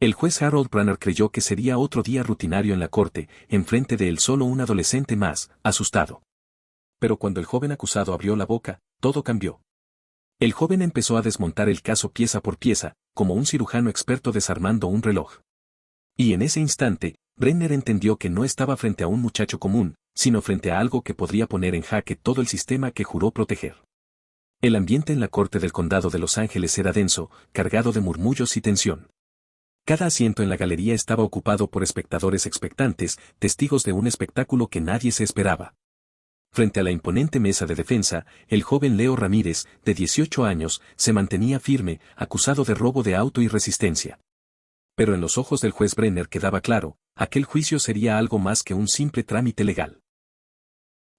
El juez Harold Branner creyó que sería otro día rutinario en la corte, enfrente de él solo un adolescente más, asustado. Pero cuando el joven acusado abrió la boca, todo cambió. El joven empezó a desmontar el caso pieza por pieza, como un cirujano experto desarmando un reloj. Y en ese instante, Brenner entendió que no estaba frente a un muchacho común, sino frente a algo que podría poner en jaque todo el sistema que juró proteger. El ambiente en la corte del condado de Los Ángeles era denso, cargado de murmullos y tensión. Cada asiento en la galería estaba ocupado por espectadores expectantes, testigos de un espectáculo que nadie se esperaba. Frente a la imponente mesa de defensa, el joven Leo Ramírez, de 18 años, se mantenía firme, acusado de robo de auto y resistencia. Pero en los ojos del juez Brenner quedaba claro, aquel juicio sería algo más que un simple trámite legal.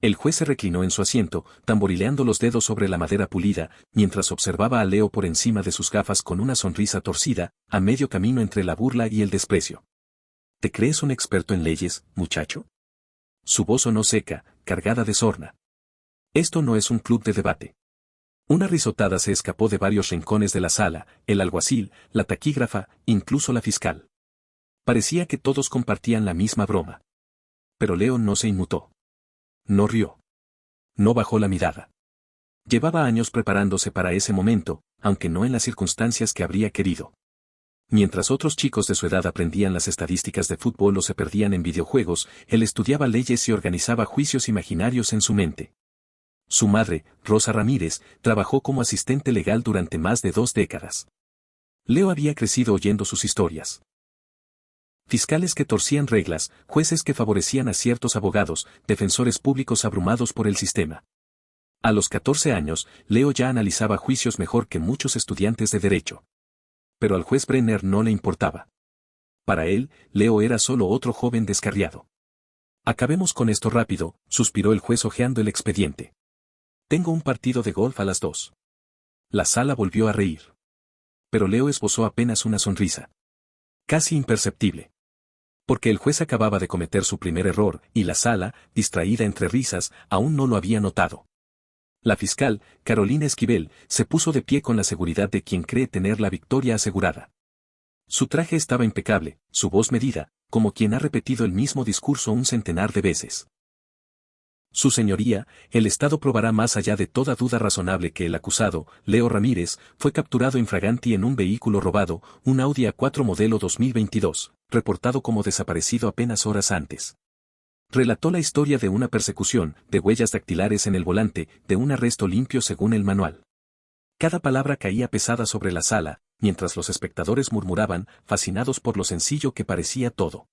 El juez se reclinó en su asiento, tamborileando los dedos sobre la madera pulida, mientras observaba a Leo por encima de sus gafas con una sonrisa torcida, a medio camino entre la burla y el desprecio. ¿Te crees un experto en leyes, muchacho? Su voz sonó seca, cargada de sorna. Esto no es un club de debate. Una risotada se escapó de varios rincones de la sala, el alguacil, la taquígrafa, incluso la fiscal. Parecía que todos compartían la misma broma. Pero Leo no se inmutó. No rió. No bajó la mirada. Llevaba años preparándose para ese momento, aunque no en las circunstancias que habría querido. Mientras otros chicos de su edad aprendían las estadísticas de fútbol o se perdían en videojuegos, él estudiaba leyes y organizaba juicios imaginarios en su mente. Su madre, Rosa Ramírez, trabajó como asistente legal durante más de 2 décadas. Leo había crecido oyendo sus historias. Fiscales que torcían reglas, jueces que favorecían a ciertos abogados, defensores públicos abrumados por el sistema. A los 14 años, Leo ya analizaba juicios mejor que muchos estudiantes de derecho. Pero al juez Brenner no le importaba. Para él, Leo era solo otro joven descarriado. Acabemos con esto rápido, suspiró el juez hojeando el expediente. Tengo un partido de golf a las 2. La sala volvió a reír. Pero Leo esbozó apenas una sonrisa. Casi imperceptible. Porque el juez acababa de cometer su primer error, y la sala, distraída entre risas, aún no lo había notado. La fiscal, Carolina Esquivel, se puso de pie con la seguridad de quien cree tener la victoria asegurada. Su traje estaba impecable, su voz medida, como quien ha repetido el mismo discurso un centenar de veces. Su señoría, el Estado probará más allá de toda duda razonable que el acusado, Leo Ramírez, fue capturado infraganti en un vehículo robado, un Audi A4 modelo 2022, reportado como desaparecido apenas horas antes. Relató la historia de una persecución, de huellas dactilares en el volante, de un arresto limpio según el manual. Cada palabra caía pesada sobre la sala, mientras los espectadores murmuraban, fascinados por lo sencillo que parecía todo.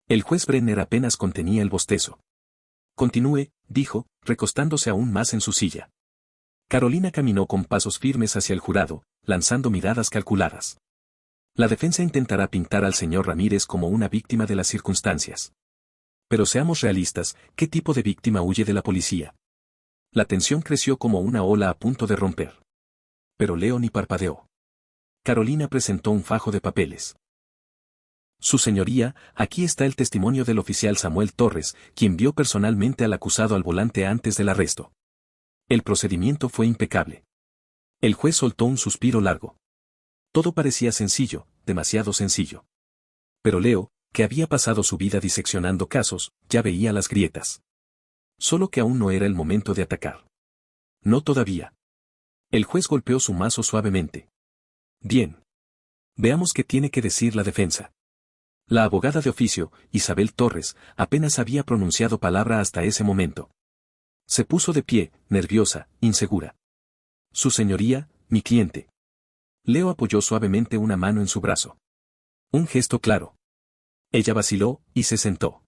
El juez Brenner apenas contenía el bostezo. Continúe, dijo, recostándose aún más en su silla. Carolina caminó con pasos firmes hacia el jurado, lanzando miradas calculadas. La defensa intentará pintar al señor Ramírez como una víctima de las circunstancias. Pero seamos realistas, ¿qué tipo de víctima huye de la policía? La tensión creció como una ola a punto de romper. Pero Leo ni parpadeó. Carolina presentó un fajo de papeles. Su señoría, aquí está el testimonio del oficial Samuel Torres, quien vio personalmente al acusado al volante antes del arresto. El procedimiento fue impecable. El juez soltó un suspiro largo. Todo parecía sencillo, demasiado sencillo. Pero Leo, que había pasado su vida diseccionando casos, ya veía las grietas. Solo que aún no era el momento de atacar. No todavía. El juez golpeó su mazo suavemente. Bien. Veamos qué tiene que decir la defensa. La abogada de oficio, Isabel Torres, apenas había pronunciado palabra hasta ese momento. Se puso de pie, nerviosa, insegura. Su señoría, mi cliente. Leo apoyó suavemente una mano en su brazo. Un gesto claro. Ella vaciló, y se sentó.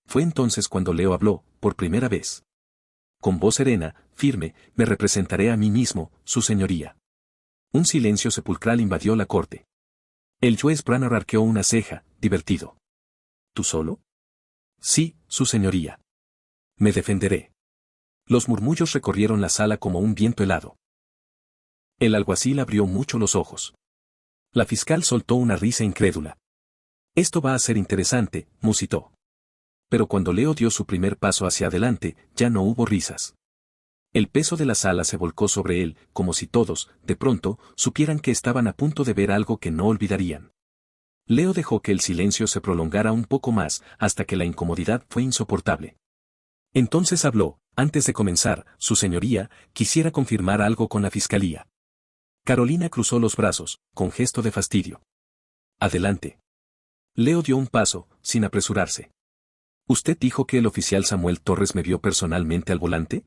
Fue entonces cuando Leo habló, por primera vez. Con voz serena, firme, me representaré a mí mismo, su señoría. Un silencio sepulcral invadió la corte. El juez Branner arqueó una ceja, divertido. ¿Tú solo? Sí, su señoría. Me defenderé. Los murmullos recorrieron la sala como un viento helado. El alguacil abrió mucho los ojos. La fiscal soltó una risa incrédula. Esto va a ser interesante, musitó. Pero cuando Leo dio su primer paso hacia adelante, ya no hubo risas. El peso de la sala se volcó sobre él, como si todos, de pronto, supieran que estaban a punto de ver algo que no olvidarían. Leo dejó que el silencio se prolongara un poco más, hasta que la incomodidad fue insoportable. Entonces habló: antes de comenzar, su señoría, quisiera confirmar algo con la fiscalía. Carolina cruzó los brazos, con gesto de fastidio. Adelante. Leo dio un paso, sin apresurarse. ¿Usted dijo que el oficial Samuel Torres me vio personalmente al volante?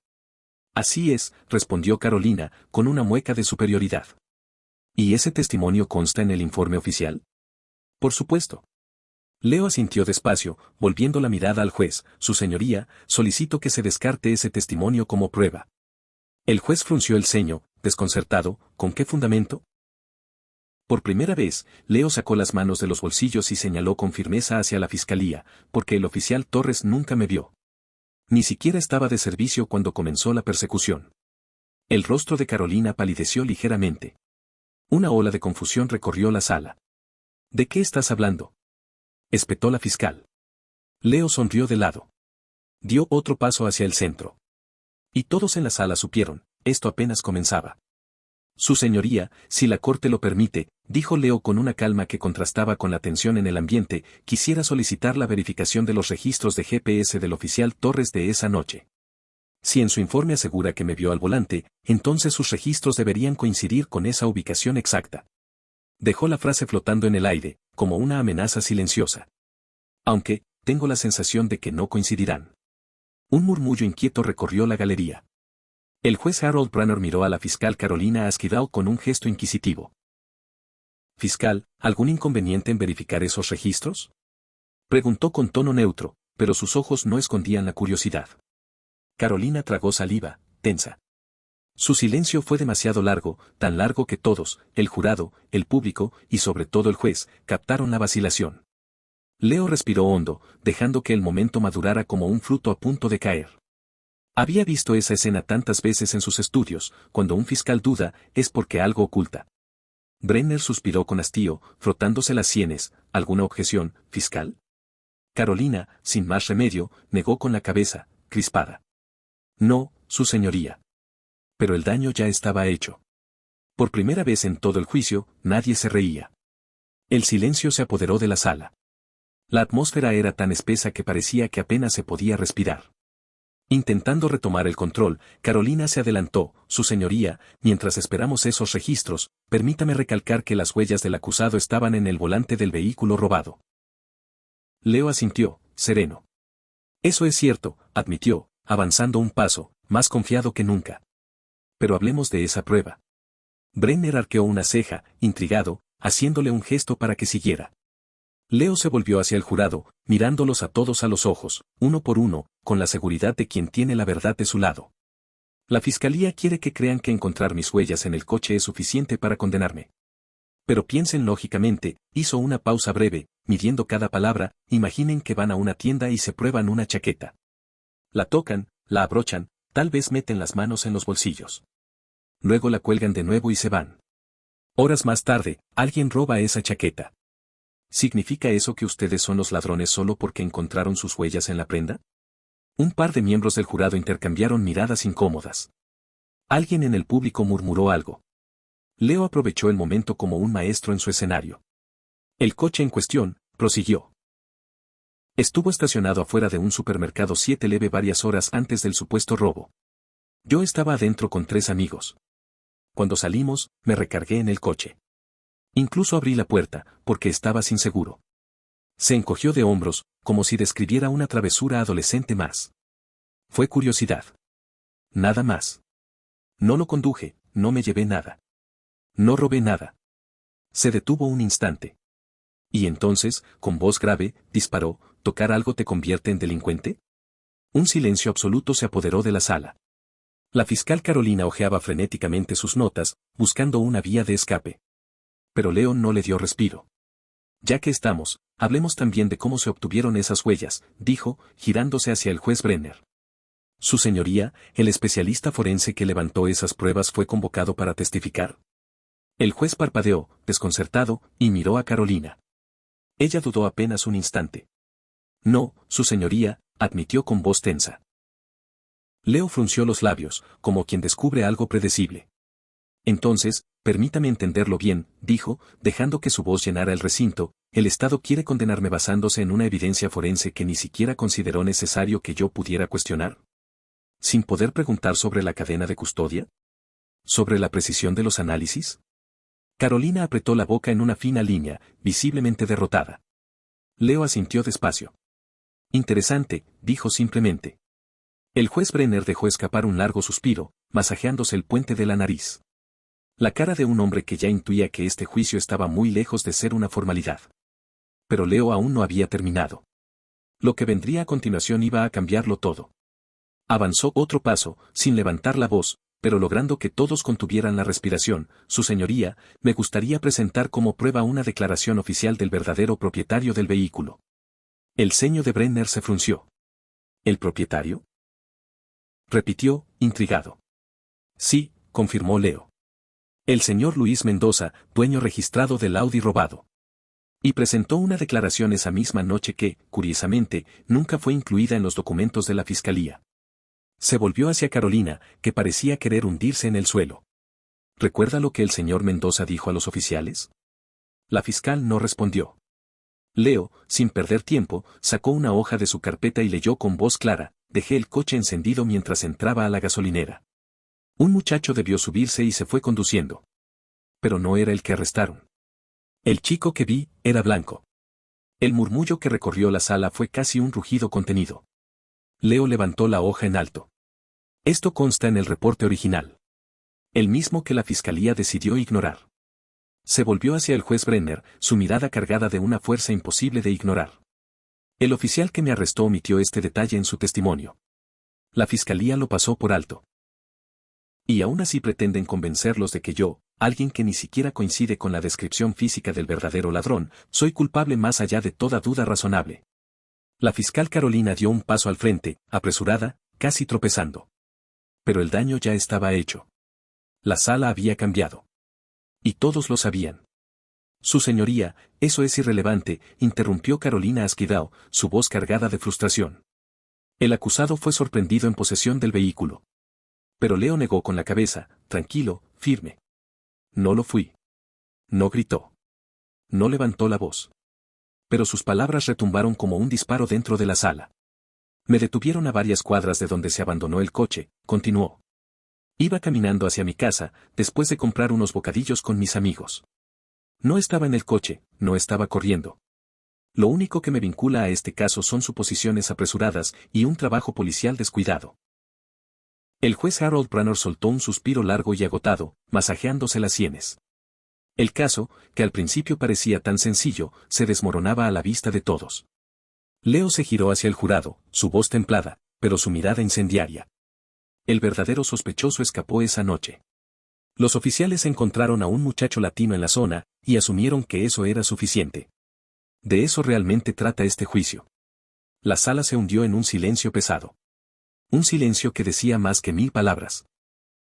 Así es, respondió Carolina, con una mueca de superioridad. ¿Y ese testimonio consta en el informe oficial? Por supuesto. Leo asintió despacio, volviendo la mirada al juez: su señoría, solicito que se descarte ese testimonio como prueba. El juez frunció el ceño, desconcertado: ¿con qué fundamento? Por primera vez, Leo sacó las manos de los bolsillos y señaló con firmeza hacia la fiscalía: porque el oficial Torres nunca me vio. Ni siquiera estaba de servicio cuando comenzó la persecución. El rostro de Carolina palideció ligeramente. Una ola de confusión recorrió la sala. ¿De qué estás hablando?, espetó la fiscal. Leo sonrió de lado. Dio otro paso hacia el centro. Y todos en la sala supieron: esto apenas comenzaba. Su señoría, si la corte lo permite, dijo Leo con una calma que contrastaba con la tensión en el ambiente, quisiera solicitar la verificación de los registros de GPS del oficial Torres de esa noche. Si en su informe asegura que me vio al volante, entonces sus registros deberían coincidir con esa ubicación exacta. Dejó la frase flotando en el aire, como una amenaza silenciosa. Aunque, tengo la sensación de que no coincidirán. Un murmullo inquieto recorrió la galería. El juez Harold Branner miró a la fiscal Carolina Askidahl con un gesto inquisitivo. Fiscal, ¿algún inconveniente en verificar esos registros?, preguntó con tono neutro, pero sus ojos no escondían la curiosidad. Carolina tragó saliva, tensa. Su silencio fue demasiado largo, tan largo que todos, el jurado, el público, y sobre todo el juez, captaron la vacilación. Leo respiró hondo, dejando que el momento madurara como un fruto a punto de caer. Había visto esa escena tantas veces en sus estudios: cuando un fiscal duda, es porque algo oculta. Brenner suspiró con hastío, frotándose las sienes: ¿alguna objeción, fiscal? Carolina, sin más remedio, negó con la cabeza, crispada. No, su señoría. Pero el daño ya estaba hecho. Por primera vez en todo el juicio, nadie se reía. El silencio se apoderó de la sala. La atmósfera era tan espesa que parecía que apenas se podía respirar. Intentando retomar el control, Carolina se adelantó: su señoría, mientras esperamos esos registros, permítame recalcar que las huellas del acusado estaban en el volante del vehículo robado. Leo asintió, sereno. Eso es cierto, admitió, avanzando un paso, más confiado que nunca. Pero hablemos de esa prueba. Brenner arqueó una ceja, intrigado, haciéndole un gesto para que siguiera. Leo se volvió hacia el jurado, mirándolos a todos a los ojos, uno por uno, con la seguridad de quien tiene la verdad de su lado. La fiscalía quiere que crean que encontrar mis huellas en el coche es suficiente para condenarme. Pero piensen lógicamente, hizo una pausa breve, midiendo cada palabra: imaginen que van a una tienda y se prueban una chaqueta. La tocan, la abrochan, tal vez meten las manos en los bolsillos. Luego la cuelgan de nuevo y se van. Horas más tarde, alguien roba esa chaqueta. ¿Significa eso que ustedes son los ladrones solo porque encontraron sus huellas en la prenda? Un par de miembros del jurado intercambiaron miradas incómodas. Alguien en el público murmuró algo. Leo aprovechó el momento como un maestro en su escenario. El coche en cuestión, prosiguió, estuvo estacionado afuera de un supermercado 7-Eleven varias horas antes del supuesto robo. Yo estaba adentro con 3 amigos. Cuando salimos, me recargué en el coche. Incluso abrí la puerta, porque estaba inseguro. Se encogió de hombros, como si describiera una travesura adolescente más. Fue curiosidad. Nada más. No lo conduje, no me llevé nada. No robé nada. Se detuvo un instante. Y entonces, con voz grave, disparó: ¿tocar algo te convierte en delincuente? Un silencio absoluto se apoderó de la sala. La fiscal Carolina hojeaba frenéticamente sus notas, buscando una vía de escape. Pero Leo no le dio respiro. Ya que estamos, hablemos también de cómo se obtuvieron esas huellas, dijo, girándose hacia el juez Brenner. Su señoría, el especialista forense que levantó esas pruebas fue convocado para testificar. El juez parpadeó, desconcertado, y miró a Carolina. Ella dudó apenas un instante. No, su señoría, admitió con voz tensa. Leo frunció los labios, como quien descubre algo predecible. Entonces, permítame entenderlo bien, dijo, dejando que su voz llenara el recinto, el Estado quiere condenarme basándose en una evidencia forense que ni siquiera consideró necesario que yo pudiera cuestionar. ¿Sin poder preguntar sobre la cadena de custodia? ¿Sobre la precisión de los análisis? Carolina apretó la boca en una fina línea, visiblemente derrotada. Leo asintió despacio. Interesante, dijo simplemente. El juez Brenner dejó escapar un largo suspiro, masajeándose el puente de la nariz. La cara de un hombre que ya intuía que este juicio estaba muy lejos de ser una formalidad. Pero Leo aún no había terminado. Lo que vendría a continuación iba a cambiarlo todo. Avanzó otro paso, sin levantar la voz, pero logrando que todos contuvieran la respiración. Su señoría, me gustaría presentar como prueba una declaración oficial del verdadero propietario del vehículo. El ceño de Brenner se frunció. ¿El propietario?, repitió, intrigado. Sí, confirmó Leo. El señor Luis Mendoza, dueño registrado del Audi robado. Y presentó una declaración esa misma noche que, curiosamente, nunca fue incluida en los documentos de la fiscalía. Se volvió hacia Carolina, que parecía querer hundirse en el suelo. ¿Recuerda lo que el señor Mendoza dijo a los oficiales? La fiscal no respondió. Leo, sin perder tiempo, sacó una hoja de su carpeta y leyó con voz clara: dejé el coche encendido mientras entraba a la gasolinera. Un muchacho debió subirse y se fue conduciendo. Pero no era el que arrestaron. El chico que vi era blanco. El murmullo que recorrió la sala fue casi un rugido contenido. Leo levantó la hoja en alto. Esto consta en el reporte original. El mismo que la fiscalía decidió ignorar. Se volvió hacia el juez Brenner, su mirada cargada de una fuerza imposible de ignorar. El oficial que me arrestó omitió este detalle en su testimonio. La fiscalía lo pasó por alto. Y aún así pretenden convencerlos de que yo, alguien que ni siquiera coincide con la descripción física del verdadero ladrón, soy culpable más allá de toda duda razonable. La fiscal Carolina dio un paso al frente, apresurada, casi tropezando. Pero el daño ya estaba hecho. La sala había cambiado. Y todos lo sabían. Su señoría, eso es irrelevante, interrumpió Carolina Asquidao, su voz cargada de frustración. El acusado fue sorprendido en posesión del vehículo. Pero Leo negó con la cabeza, tranquilo, firme. No lo fui. No gritó. No levantó la voz. Pero sus palabras retumbaron como un disparo dentro de la sala. Me detuvieron a varias cuadras de donde se abandonó el coche, continuó. Iba caminando hacia mi casa, después de comprar unos bocadillos con mis amigos. No estaba en el coche, no estaba corriendo. Lo único que me vincula a este caso son suposiciones apresuradas y un trabajo policial descuidado. El juez Harold Branner soltó un suspiro largo y agotado, masajeándose las sienes. El caso, que al principio parecía tan sencillo, se desmoronaba a la vista de todos. Leo se giró hacia el jurado, su voz templada, pero su mirada incendiaria. El verdadero sospechoso escapó esa noche. Los oficiales encontraron a un muchacho latino en la zona, y asumieron que eso era suficiente. De eso realmente trata este juicio. La sala se hundió en un silencio pesado. Un silencio que decía más que 1000 palabras.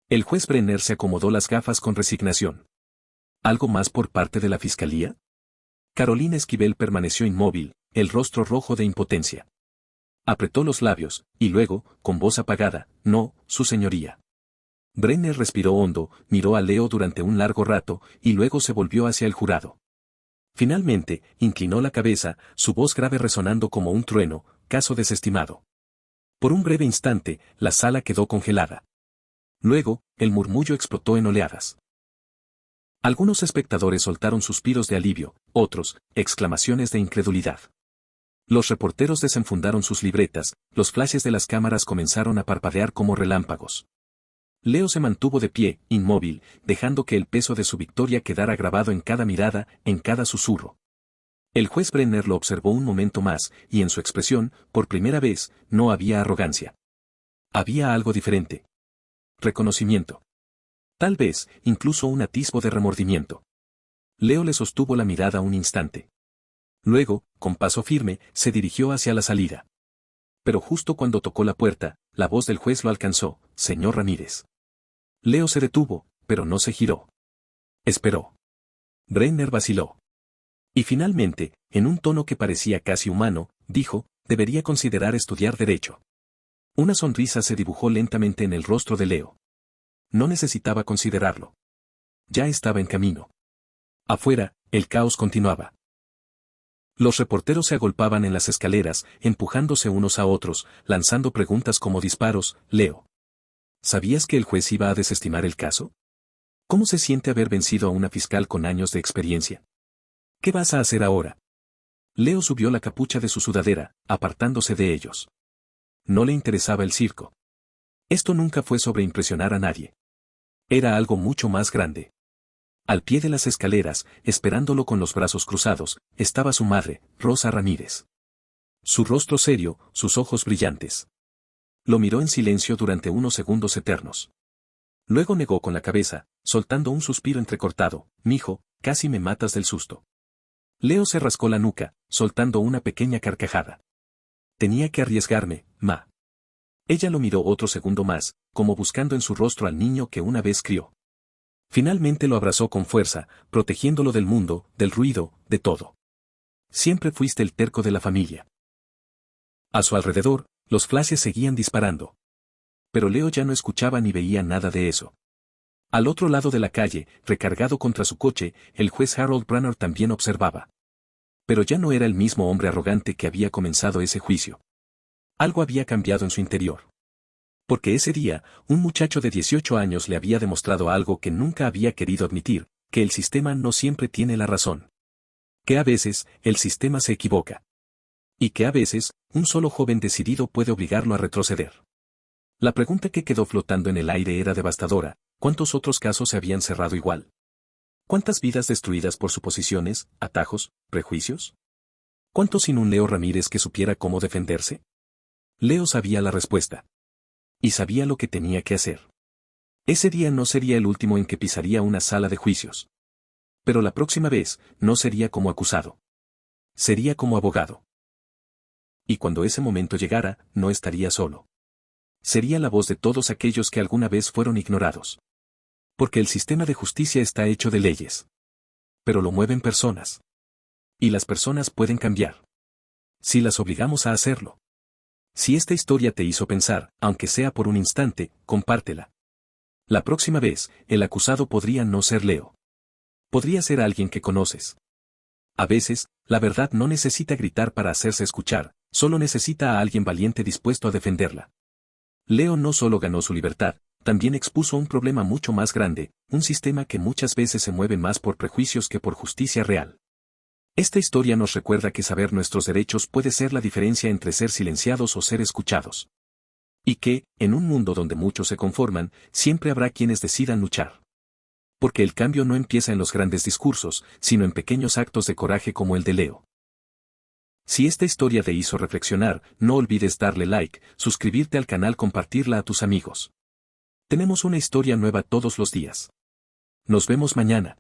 El juez Brenner se acomodó las gafas con resignación. ¿Algo más por parte de la fiscalía? Carolina Esquivel permaneció inmóvil, el rostro rojo de impotencia. Apretó los labios, y luego, con voz apagada: no, su señoría. Brenner respiró hondo, miró a Leo durante un largo rato, y luego se volvió hacia el jurado. Finalmente, inclinó la cabeza, su voz grave resonando como un trueno: caso desestimado. Por un breve instante, la sala quedó congelada. Luego, el murmullo explotó en oleadas. Algunos espectadores soltaron suspiros de alivio, otros, exclamaciones de incredulidad. Los reporteros desenfundaron sus libretas, los flashes de las cámaras comenzaron a parpadear como relámpagos. Leo se mantuvo de pie, inmóvil, dejando que el peso de su victoria quedara grabado en cada mirada, en cada susurro. El juez Brenner lo observó un momento más, y en su expresión, por primera vez, no había arrogancia. Había algo diferente. Reconocimiento. Tal vez, incluso un atisbo de remordimiento. Leo le sostuvo la mirada un instante. Luego, con paso firme, se dirigió hacia la salida. Pero justo cuando tocó la puerta, la voz del juez lo alcanzó: señor Ramírez. Leo se detuvo, pero no se giró. Esperó. Brenner vaciló. Y finalmente, en un tono que parecía casi humano, dijo: debería considerar estudiar derecho. Una sonrisa se dibujó lentamente en el rostro de Leo. No necesitaba considerarlo. Ya estaba en camino. Afuera, el caos continuaba. Los reporteros se agolpaban en las escaleras, empujándose unos a otros, lanzando preguntas como disparos. Leo, ¿sabías que el juez iba a desestimar el caso? ¿Cómo se siente haber vencido a una fiscal con años de experiencia? ¿Qué vas a hacer ahora? Leo subió la capucha de su sudadera, apartándose de ellos. No le interesaba el circo. Esto nunca fue sobre impresionar a nadie. Era algo mucho más grande. Al pie de las escaleras, esperándolo con los brazos cruzados, estaba su madre, Rosa Ramírez. Su rostro serio, sus ojos brillantes. Lo miró en silencio durante unos segundos eternos. Luego negó con la cabeza, soltando un suspiro entrecortado. Mijo, casi me matas del susto. Leo se rascó la nuca, soltando una pequeña carcajada. Tenía que arriesgarme, ma. Ella lo miró otro segundo más, como buscando en su rostro al niño que una vez crió. Finalmente lo abrazó con fuerza, protegiéndolo del mundo, del ruido, de todo. Siempre fuiste el terco de la familia. A su alrededor, los flashes seguían disparando. Pero Leo ya no escuchaba ni veía nada de eso. Al otro lado de la calle, recargado contra su coche, el juez Harold Branner también observaba. Pero ya no era el mismo hombre arrogante que había comenzado ese juicio. Algo había cambiado en su interior. Porque ese día, un muchacho de 18 años le había demostrado algo que nunca había querido admitir, que el sistema no siempre tiene la razón. Que a veces, el sistema se equivoca. Y que a veces, un solo joven decidido puede obligarlo a retroceder. La pregunta que quedó flotando en el aire era devastadora: ¿cuántos otros casos se habían cerrado igual? ¿Cuántas vidas destruidas por suposiciones, atajos, prejuicios? ¿Cuántos sin un Leo Ramírez que supiera cómo defenderse? Leo sabía la respuesta. Y sabía lo que tenía que hacer. Ese día no sería el último en que pisaría una sala de juicios. Pero la próxima vez, no sería como acusado. Sería como abogado. Y cuando ese momento llegara, no estaría solo. Sería la voz de todos aquellos que alguna vez fueron ignorados. Porque el sistema de justicia está hecho de leyes. Pero lo mueven personas. Y las personas pueden cambiar. Si las obligamos a hacerlo. Si esta historia te hizo pensar, aunque sea por un instante, compártela. La próxima vez, el acusado podría no ser Leo. Podría ser alguien que conoces. A veces, la verdad no necesita gritar para hacerse escuchar, solo necesita a alguien valiente dispuesto a defenderla. Leo no solo ganó su libertad, también expuso un problema mucho más grande, un sistema que muchas veces se mueve más por prejuicios que por justicia real. Esta historia nos recuerda que saber nuestros derechos puede ser la diferencia entre ser silenciados o ser escuchados. Y que, en un mundo donde muchos se conforman, siempre habrá quienes decidan luchar. Porque el cambio no empieza en los grandes discursos, sino en pequeños actos de coraje como el de Leo. Si esta historia te hizo reflexionar, no olvides darle like, suscribirte al canal, compartirla a tus amigos. Tenemos una historia nueva todos los días. Nos vemos mañana.